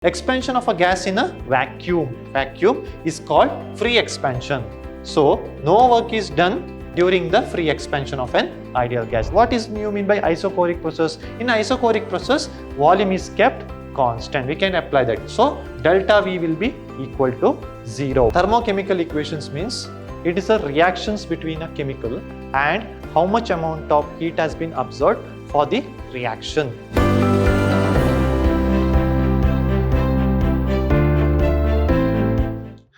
Expansion of a gas in a vacuum is called free expansion. So no work is done during the free expansion of an ideal gas. What is you mean by isochoric process? In isochoric process, volume is kept constant. We can apply that. So delta V will be equal to 0. Thermochemical equations means it is a reactions between a chemical and how much amount of heat has been absorbed for the reaction.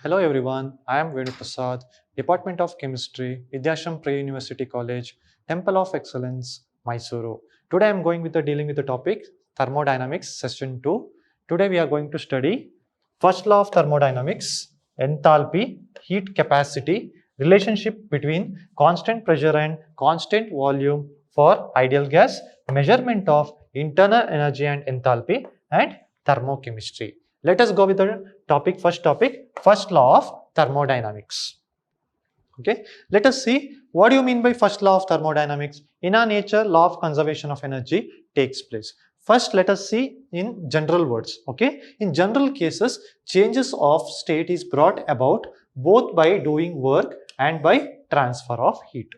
Hello everyone, I am Vidhyaashram, Department of Chemistry, Vidhyaashram Pre-University College, Temple of Excellence, Mysuru. Today I am going with dealing with the topic Thermodynamics Session 2. Today we are going to study first law of thermodynamics, enthalpy, heat capacity, relationship between constant pressure and constant volume for ideal gas, measurement of internal energy and enthalpy, and thermochemistry. Let us go with the topic, first law of thermodynamics. Okay, let us see what do you mean by first law of thermodynamics. In our nature, law of conservation of energy takes place. First, let us see in general words. Okay, in general cases, changes of state is brought about both by doing work and by transfer of heat.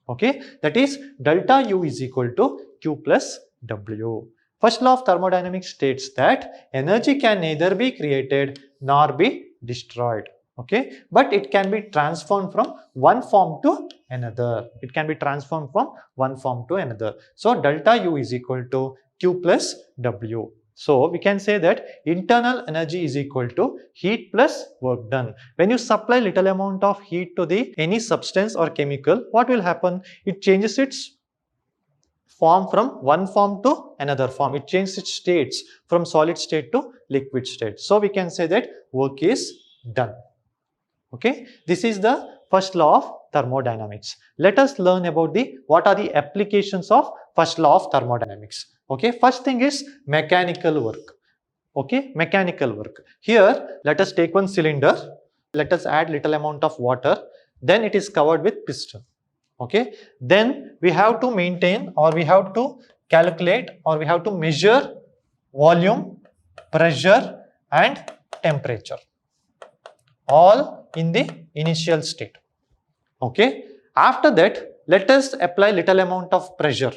Okay, that is delta U is equal to Q plus W. First law of thermodynamics states that energy can neither be created nor be destroyed. Okay, but it can be transformed from one form to another. So delta U is equal to Q plus W. So we can say that internal energy is equal to heat plus work done. When you supply little amount of heat to any substance or chemical, what will happen? It changes its form from one form to another form. It changes its states from solid state to liquid state. So we can say that work is done. Okay, this is the first law of thermodynamics. Let us learn about what are the applications of first law of thermodynamics. Okay, first thing is mechanical work. Okay, mechanical work. Here, let us take one cylinder. Let us add little amount of water. Then it is covered with piston. Okay, then we have to maintain, or we have to calculate, or we have to measure volume, pressure and temperature, all in the initial state. Okay, after that, let us apply little amount of pressure.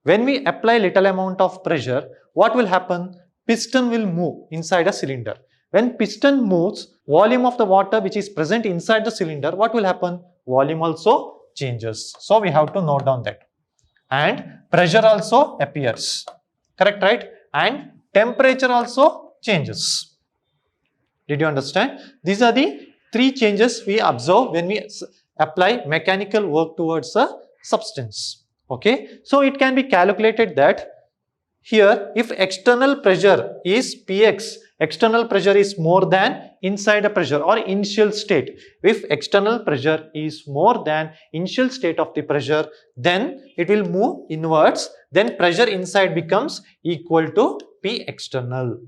When we apply little amount of pressure, what will happen? Piston will move inside a cylinder. When piston moves, volume of the water which is present inside the cylinder, what will happen? Volume also changes. So we have to note down that. And pressure also appears. Correct, right? And temperature also changes. Did you understand? These are the three changes we observe when we apply mechanical work towards a substance. Okay, so it can be calculated that here if external pressure is Px, external pressure is more than inside pressure or initial state. If external pressure is more than initial state of the pressure, then it will move inwards. Then pressure inside becomes equal to P external.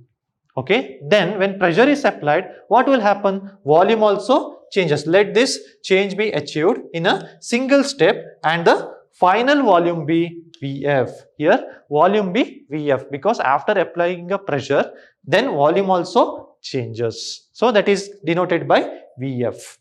Okay, then when pressure is applied, what will happen? Volume also changes. Let this change be achieved in a single step and the final volume be Vf. Here volume be Vf because after applying a pressure, then volume also changes. So that is denoted by Vf.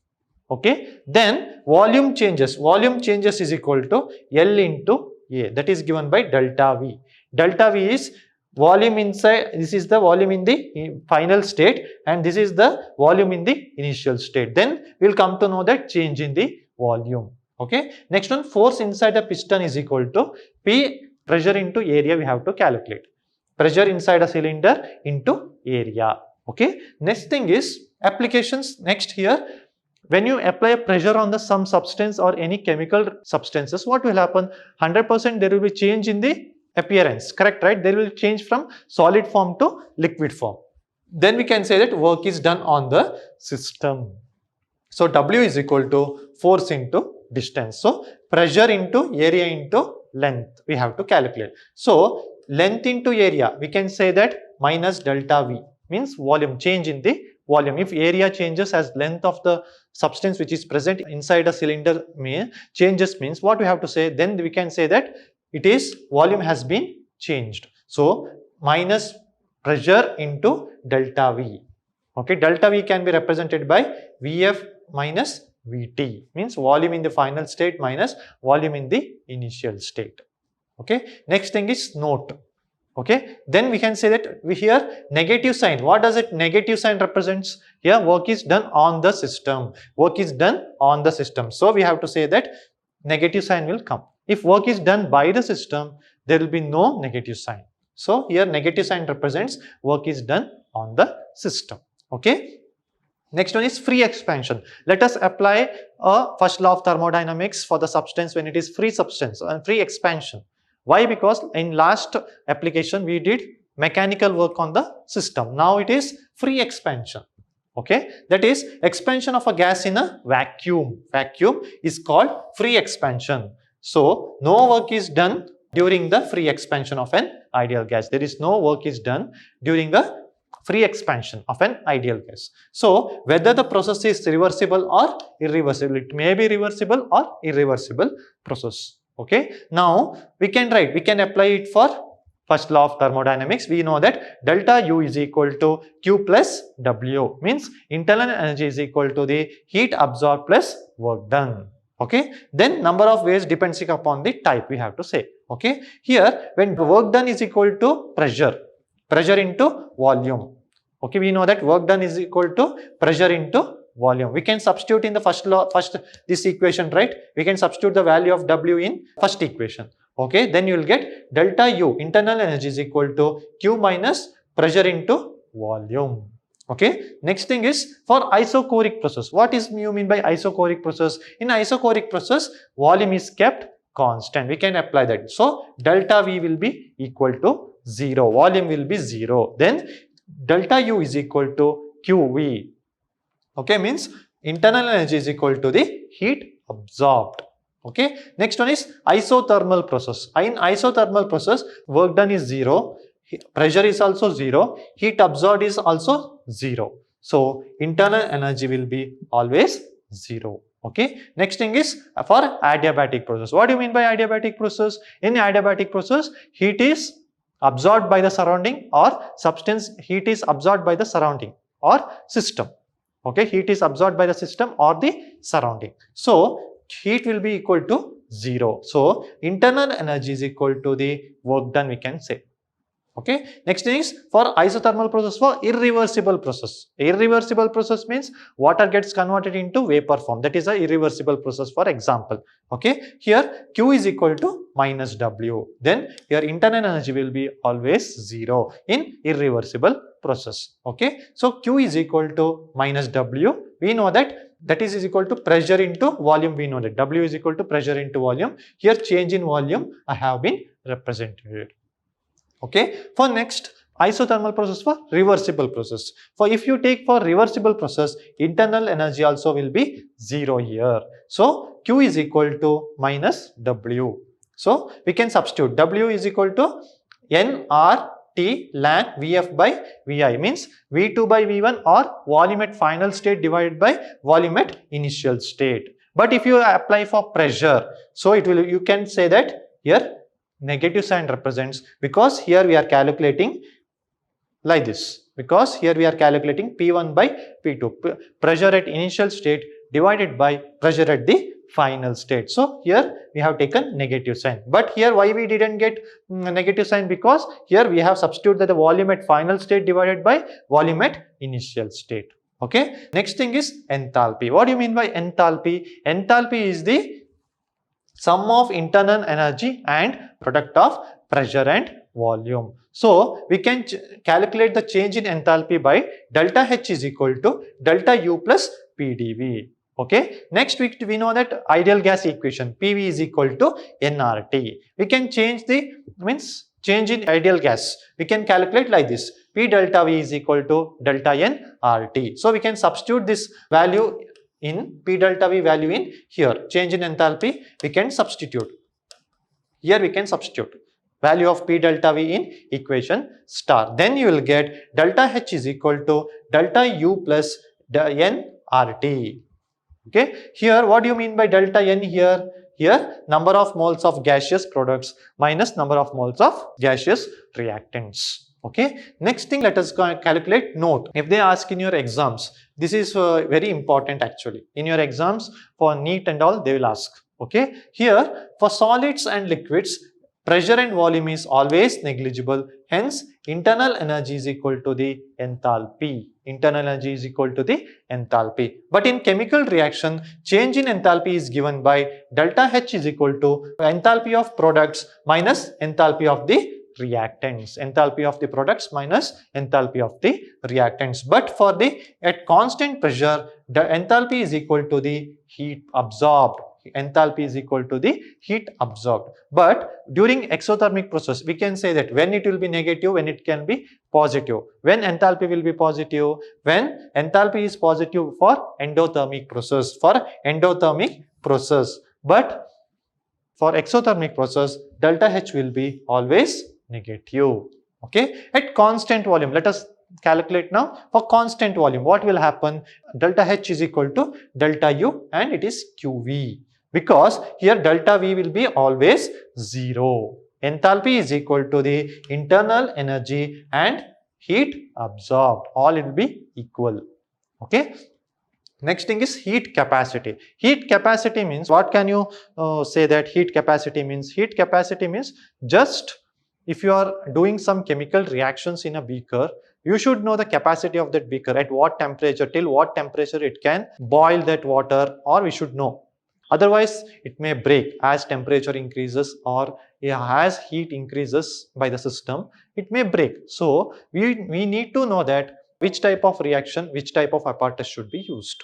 Okay, then volume changes. Volume changes is equal to L into A. That is given by delta V. Delta V is volume inside, this is the volume in the final state and this is the volume in the initial state. Then we will come to know that change in the volume. Okay. Next one, force inside a piston is equal to P pressure into area we have to calculate. Pressure inside a cylinder into area. Okay. Next thing is applications. Next here, when you apply a pressure on some substance or any chemical substances, what will happen? 100% there will be change in the appearance. Correct, right? There will change from solid form to liquid form. Then we can say that work is done on the system. So W is equal to force into distance. So pressure into area into length we have to calculate. So length into area, we can say that minus delta V means volume, change in the volume. If area changes as length of the substance which is present inside a cylinder changes means what we have to say, then we can say that it is volume has been changed. So minus pressure into delta V. Okay, delta V can be represented by Vf minus Vt, means volume in the final state minus volume in the initial state. Okay, next thing is note. Okay, then we can say that we here negative sign. What does it negative sign represents? Here work is done on the system. Work is done on the system. So we have to say that negative sign will come. If work is done by the system, there will be no negative sign. So here negative sign represents work is done on the system. Okay. Next one is free expansion. Let us apply a first law of thermodynamics for the substance when it is free substance and free expansion. Why? Because in last application we did mechanical work on the system. Now it is free expansion. Okay, that is expansion of a gas in a vacuum. Vacuum is called free expansion. So no work is done during the free expansion of an ideal gas. There is no work is done during the free expansion of an ideal gas. So whether the process is reversible or irreversible, it may be reversible or irreversible process. Okay, now we can apply it for first law of thermodynamics. We know that delta U is equal to Q plus W, means internal energy is equal to the heat absorbed plus work done. Okay, then number of ways depends upon the type we have to say. Okay, here when work done is equal to pressure into volume. Okay, we know that work done is equal to pressure into volume. We can substitute in the this equation, right? We can substitute the value of W in first equation. Okay, then you will get delta U internal energy is equal to Q minus pressure into volume. Okay, next thing is for isochoric process. What is you mean by isochoric process? In isochoric process, volume is kept constant. We can apply that. So delta V will be equal to 0. Volume will be 0. Then delta U is equal to QV. Okay, means internal energy is equal to the heat absorbed. Okay, next one is isothermal process. In isothermal process, work done is 0, pressure is also 0, heat absorbed is also 0. So internal energy will be always 0. Okay, next thing is for adiabatic process. What do you mean by adiabatic process? In adiabatic process, heat is absorbed by the surrounding or substance heat is absorbed by the surrounding or system. Okay, heat is absorbed by the system or the surrounding. So heat will be equal to 0. So internal energy is equal to the work done, we can say. Okay, next thing is for isothermal process, for irreversible process. Irreversible process means water gets converted into vapor form. That is a irreversible process, for example. Okay, here Q is equal to minus W. Then your internal energy will be always 0 in irreversible process. Okay, so Q is equal to minus W. We know that is equal to pressure into volume. We know that W is equal to pressure into volume. Here change in volume I have been represented. Okay, for next isothermal process for reversible process. For if you take for reversible process, internal energy also will be 0 here. So Q is equal to minus W. So we can substitute W is equal to nRT ln Vf by Vi, means V2 by V1 or volume at final state divided by volume at initial state. But if you apply for pressure, so it will, you can say that here negative sign represents, because here we are calculating like this, because here we are calculating P1 by P2, pressure at initial state divided by pressure at the final state. So here we have taken negative sign. But here why we didn't get negative sign? Because here we have substituted the volume at final state divided by volume at initial state. Okay, next thing is enthalpy. What do you mean by enthalpy? Enthalpy is the sum of internal energy and product of pressure and volume. So we can calculate the change in enthalpy by delta H is equal to delta U plus PdV. Okay, next we know that ideal gas equation PV is equal to nRT. We can change the change in ideal gas. We can calculate like this: P delta V is equal to delta nRT. So we can substitute this value in P delta V value in here. Change in enthalpy we can substitute. Here we can substitute value of P delta V in equation star. Then you will get delta H is equal to delta U plus nRT. Okay, here what do you mean by delta N here? Here number of moles of gaseous products minus number of moles of gaseous reactants. Okay, next thing, let us calculate note. If they ask in your exams, this is very important actually. In your exams for NEET and all, they will ask. Okay, here for solids and liquids, pressure and volume is always negligible. Hence, internal energy is equal to the enthalpy. Internal energy is equal to the enthalpy. But in chemical reaction, change in enthalpy is given by delta H is equal to enthalpy of products minus enthalpy of the reactants. Enthalpy of the products minus enthalpy of the reactants. But for the at constant pressure, the enthalpy is equal to the heat absorbed. Enthalpy is equal to the heat absorbed. But during exothermic process, we can say that when it will be negative, when it can be positive. When enthalpy will be positive, when enthalpy is positive for endothermic process. But for exothermic process, delta H will be always negative. Okay, at constant volume, let us calculate now. For constant volume, what will happen? Delta H is equal to delta U and it is QV, because here delta V will be always 0. Enthalpy is equal to the internal energy and heat absorbed. All it will be equal. Okay. Next thing is heat capacity. Heat capacity means, what can you say that heat capacity means? Heat capacity means, just if you are doing some chemical reactions in a beaker, you should know the capacity of that beaker, at what temperature, till what temperature it can boil that water, or we should know. Otherwise, it may break as temperature increases, or as heat increases by the system, it may break. So, we need to know that which type of reaction, which type of apparatus should be used.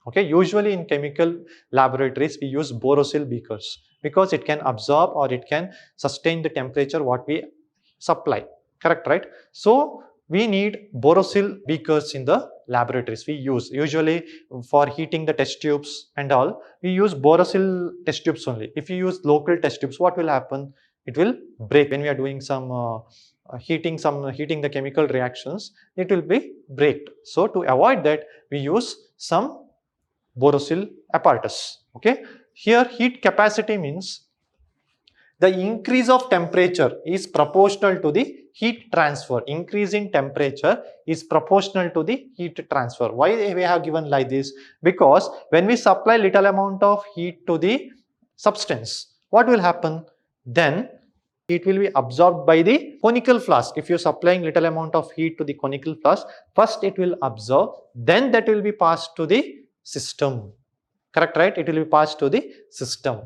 Okay, usually in chemical laboratories, we use borosil beakers because it can absorb or it can sustain the temperature what we supply. Correct, right? So, we need borosil beakers in the laboratories. We use usually for heating the test tubes and all, we use borosil test tubes only. If you use local test tubes, what will happen? It will break when we are doing some heating the chemical reactions. It will be breaked. So to avoid that, we use some borosil apparatus. Okay. Here heat capacity means the increase of temperature is proportional to the heat transfer. Increase in temperature is proportional to the heat transfer. Why we have given like this? Because when we supply little amount of heat to the substance, what will happen? Then it will be absorbed by the conical flask. If you are supplying little amount of heat to the conical flask, first it will absorb, then that will be passed to the system. Correct, right? It will be passed to the system.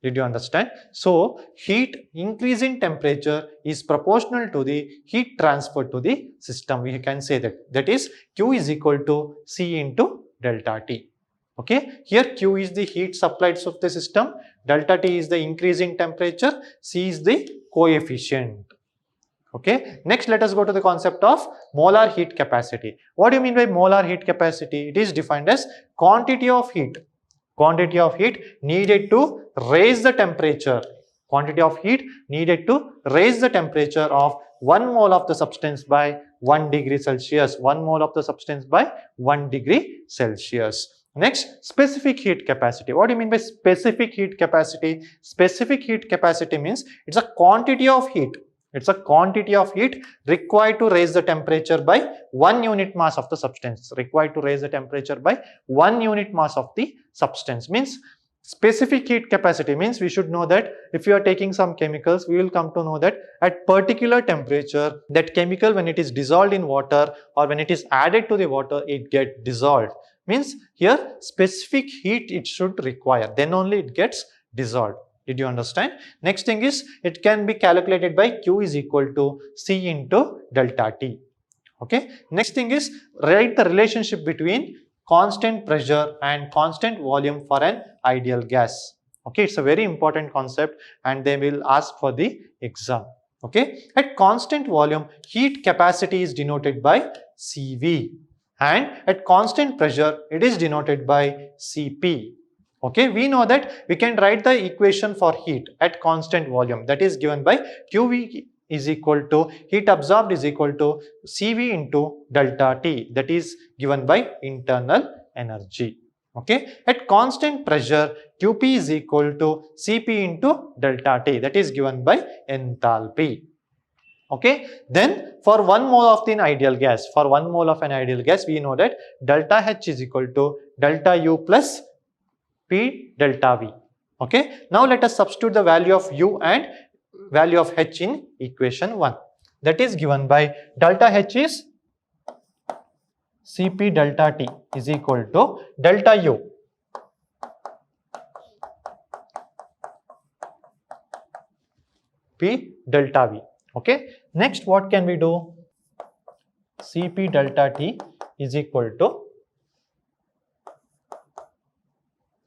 Did you understand? So, heat increase in temperature is proportional to the heat transfer to the system. We can say that. That is, Q is equal to C into delta T. Okay. Here Q is the heat supplied of the system. Delta T is the increase in temperature. C is the coefficient. Okay. Next, let us go to the concept of molar heat capacity. What do you mean by molar heat capacity? It is defined as quantity of heat. Quantity of heat needed to raise the temperature. Quantity of heat needed to raise the temperature of 1 mole of the substance by 1 degree Celsius. 1 mole of the substance by 1 degree Celsius. Next, specific heat capacity. What do you mean by specific heat capacity? Specific heat capacity means it's a quantity of heat. It's a quantity of heat required to raise the temperature by 1 unit mass of the substance. Required to raise the temperature by 1 unit mass of the substance. Means specific heat capacity means we should know that if you are taking some chemicals, we will come to know that at particular temperature, that chemical, when it is dissolved in water or when it is added to the water, it gets dissolved. Means here specific heat it should require, then only it gets dissolved. Did you understand? Next thing is, it can be calculated by Q is equal to C into delta T. Okay. Next thing is, write the relationship between constant pressure and constant volume for an ideal gas. Okay. It's a very important concept and they will ask for the exam. Okay. At constant volume, heat capacity is denoted by CV, and at constant pressure, it is denoted by Cp. Okay, we know that we can write the equation for heat at constant volume, that is given by QV is equal to heat absorbed is equal to CV into delta T, that is given by internal energy. Okay, at constant pressure, QP is equal to Cp into delta T, that is given by enthalpy. Okay, then for 1 mole of an ideal gas, we know that delta H is equal to delta U plus P delta V. Okay, now let us substitute the value of U and value of H in equation 1. That is given by delta H is Cp delta T is equal to delta U P delta V. Okay, next what can we do? Cp delta T is equal to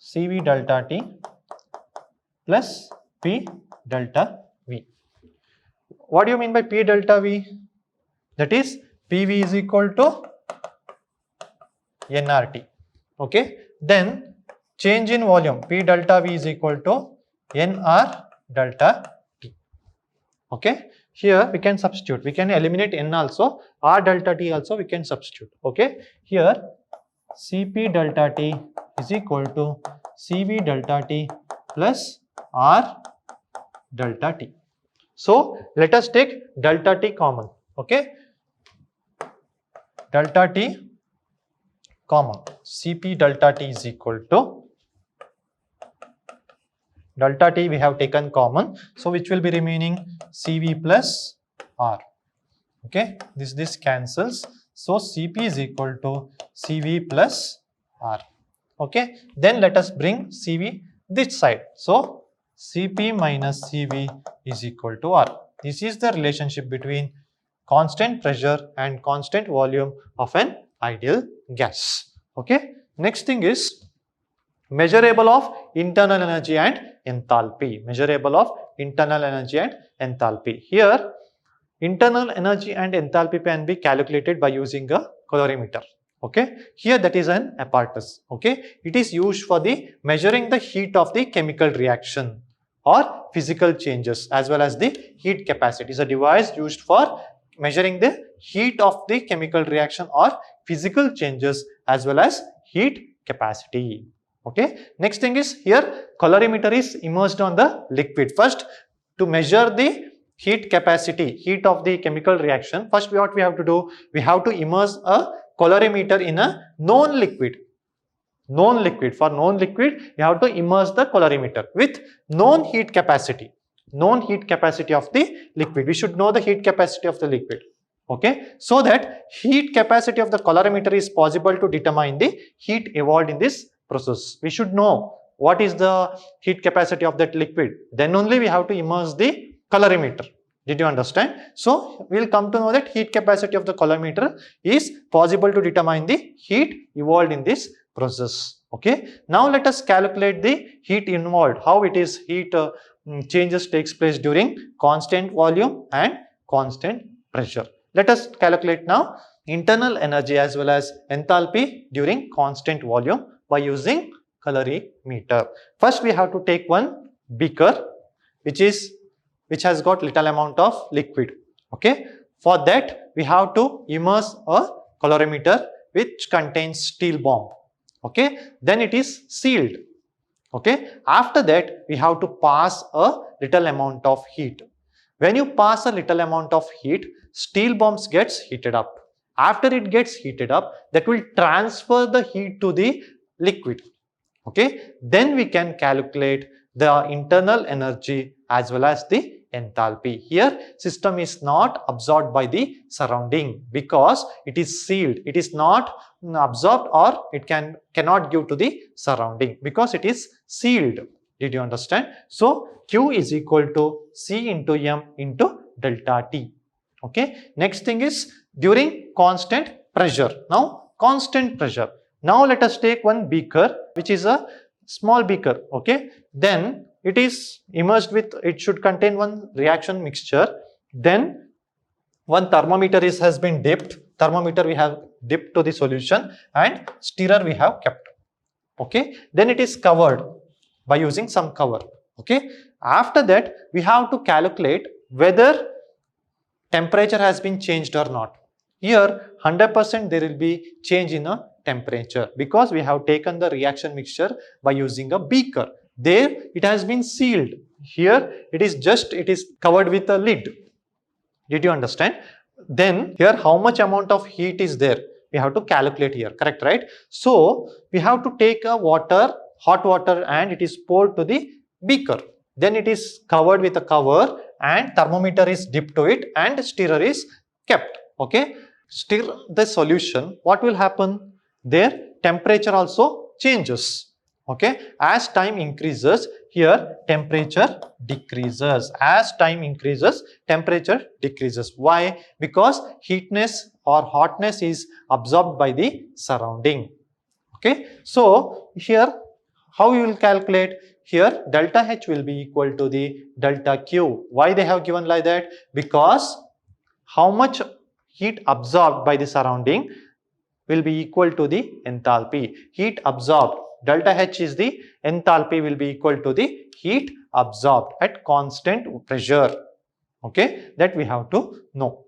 Cv delta T plus P delta V. What do you mean by P delta V? That is PV is equal to nRT. Okay, then change in volume, P delta V is equal to nR delta T. Okay, here we can substitute, we can eliminate N also, R delta T also we can substitute. Okay, here Cp delta T is equal to Cv delta T plus R delta T. So let us take delta T common. Okay, delta T common, Cp delta T is equal to delta T we have taken common, so which will be remaining Cv plus R. Okay, this cancels, so Cp is equal to Cv plus R. Okay, then let us bring Cv this side, so Cp minus Cv is equal to R. This is the relationship between constant pressure and constant volume of an ideal gas. Okay, next thing is measurable of internal energy and enthalpy. Measurable of internal energy and enthalpy. Here, internal energy and enthalpy can be calculated by using a calorimeter. Okay, here that is an apparatus. Okay, it is used for the measuring the heat of the chemical reaction or physical changes as well as the heat capacity. It is a device used for measuring the heat of the chemical reaction or physical changes as well as heat capacity. Okay, next thing is here calorimeter is immersed on the liquid. First, to measure the heat capacity, heat of the chemical reaction, first what we have to do, we have to immerse a calorimeter in a known liquid. For known liquid, you have to immerse the calorimeter with known heat capacity. Known heat capacity of the liquid. We should know the heat capacity of the liquid. Okay, so that heat capacity of the calorimeter is possible to determine the heat evolved in this process. We should know what is the heat capacity of that liquid. Then only we have to immerse the calorimeter. Did you understand? So we will come to know that heat capacity of the calorimeter is possible to determine the heat evolved in this process. Okay, now let us calculate the heat involved, how it is heat changes takes place during constant volume and constant pressure. Let us calculate now internal energy as well as enthalpy during constant volume by using calorimeter. First we have to take one beaker which has got little amount of liquid. Okay, for that we have to immerse a calorimeter which contains steel bomb. Okay, then it is sealed. Okay, after that we have to pass a little amount of heat. When you pass a little amount of heat, steel bombs gets heated up. After it gets heated up, that will transfer the heat to the liquid. Okay, then we can calculate the internal energy as well as the enthalpy. Here system is not absorbed by the surrounding because it is sealed. It is not absorbed or it cannot give to the surrounding because it is sealed. Did you understand? So Q is equal to C into M into delta T. Okay, next thing is during constant pressure. Now constant pressure. Now let us take one beaker which is a small beaker. Okay, then it is immersed with, it should contain one reaction mixture. Then one thermometer has been dipped. Thermometer we have dipped to the solution and stirrer we have kept. Okay, then it is covered by using some cover. Okay, after that we have to calculate whether temperature has been changed or not. Here 100% there will be change in a temperature because we have taken the reaction mixture by using a beaker. There it has been sealed. Here it is covered with a lid. Did you understand? Then here how much amount of heat is there? We have to calculate here, correct, right? So we have to take a water, hot water, and it is poured to the beaker. Then it is covered with a cover and thermometer is dipped to it and stirrer is kept. Okay, stir the solution. What will happen? Their temperature also changes. Okay, as time increases, here temperature decreases. As time increases, temperature decreases. Why? Because heatness or hotness is absorbed by the surrounding. Okay, so here how you will calculate? Here delta H will be equal to the delta Q. Why they have given like that? Because how much heat absorbed by the surrounding will be equal to the enthalpy. Heat absorbed, delta H is the enthalpy, will be equal to the heat absorbed at constant pressure. Okay, that we have to know.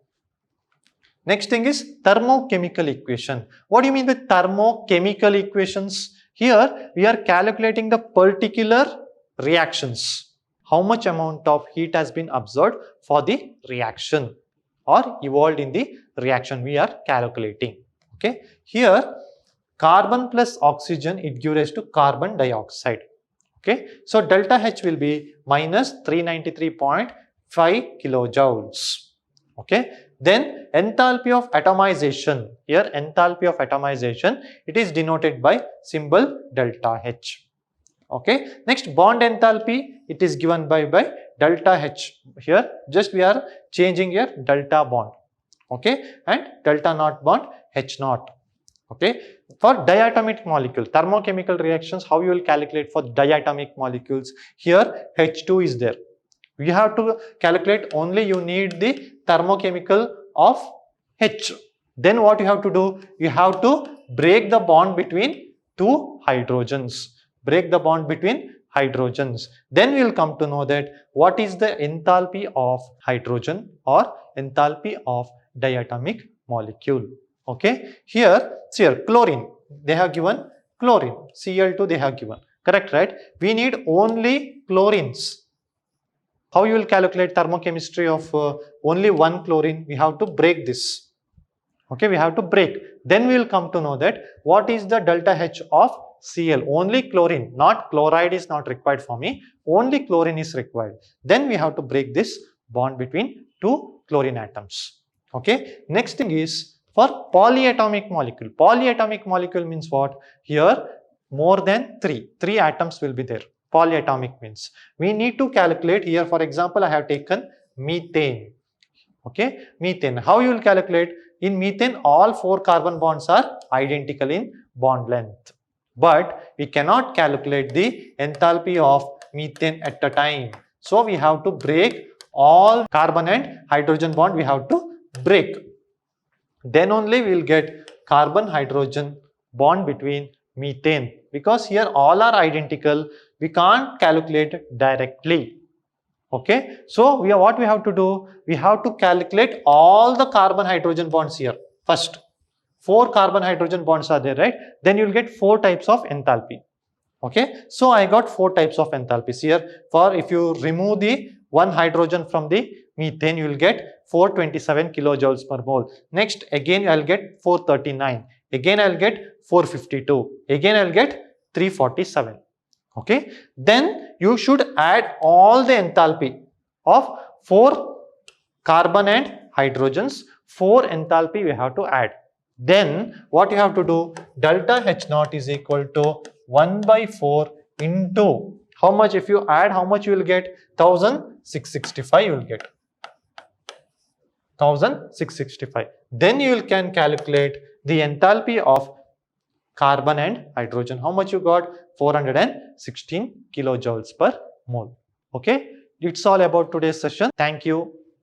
Next thing is thermochemical equation. What do you mean by thermochemical equations? Here we are calculating the particular reactions. How much amount of heat has been absorbed for the reaction or evolved in the reaction we are calculating. Okay, here carbon plus oxygen, it gives rise to carbon dioxide. Okay, so delta H will be minus 393.5 kilojoules. Okay, then enthalpy of atomization, here enthalpy of atomization, it is denoted by symbol delta H. Okay, next bond enthalpy, it is given by delta H. Here just we are changing here delta bond. Okay, and delta naught bond H naught. Okay, for diatomic molecule, thermochemical reactions, how you will calculate for diatomic molecules? Here H2 is there. You have to calculate only, you need the thermochemical of H. Then what you have to do? You have to break the bond between two hydrogens. Break the bond between hydrogens. Then we will come to know that what is the enthalpy of hydrogen or enthalpy of diatomic molecule. Okay, here chlorine, they have given chlorine, Cl2 they have given, correct, right? We need only chlorines. How you will calculate thermochemistry of only one chlorine? We have to break this. Okay, we have to break. Then we will come to know that what is the delta H of Cl. Only chlorine, not chloride is not required for me. Only chlorine is required. Then we have to break this bond between two chlorine atoms. Okay, next thing is for polyatomic molecule. Polyatomic molecule means what? Here more than three atoms will be there. Polyatomic means we need to calculate. Here for example, I have taken methane. Okay, methane. How you will calculate? In methane, all 4 carbon bonds are identical in bond length. But we cannot calculate the enthalpy of methane at a time. So we have to break all carbon and hydrogen bond. We have to break. Then only we will get carbon hydrogen bond between methane. Because here all are identical, we can't calculate directly. Okay, so what we have to do? We have to calculate all the carbon hydrogen bonds here first. 4 carbon hydrogen bonds are there, right? Then you will get 4 types of enthalpy. Okay, so I got 4 types of enthalpies here. For if you remove the 1 hydrogen from the methane, you will get 427 kilojoules per mole. Next, again I will get 439. Again I will get 452. Again I will get 347. Okay, then you should add all the enthalpy of 4 carbon and hydrogens. 4 enthalpy we have to add. Then what you have to do? Delta H naught is equal to 1 by 4 into how much? If you add, how much you will get? 1665 you will get. 1665. Then you can calculate the enthalpy of carbon and hydrogen. How much you got? 416 kilojoules per mole. Okay, it's all about today's session. Thank you.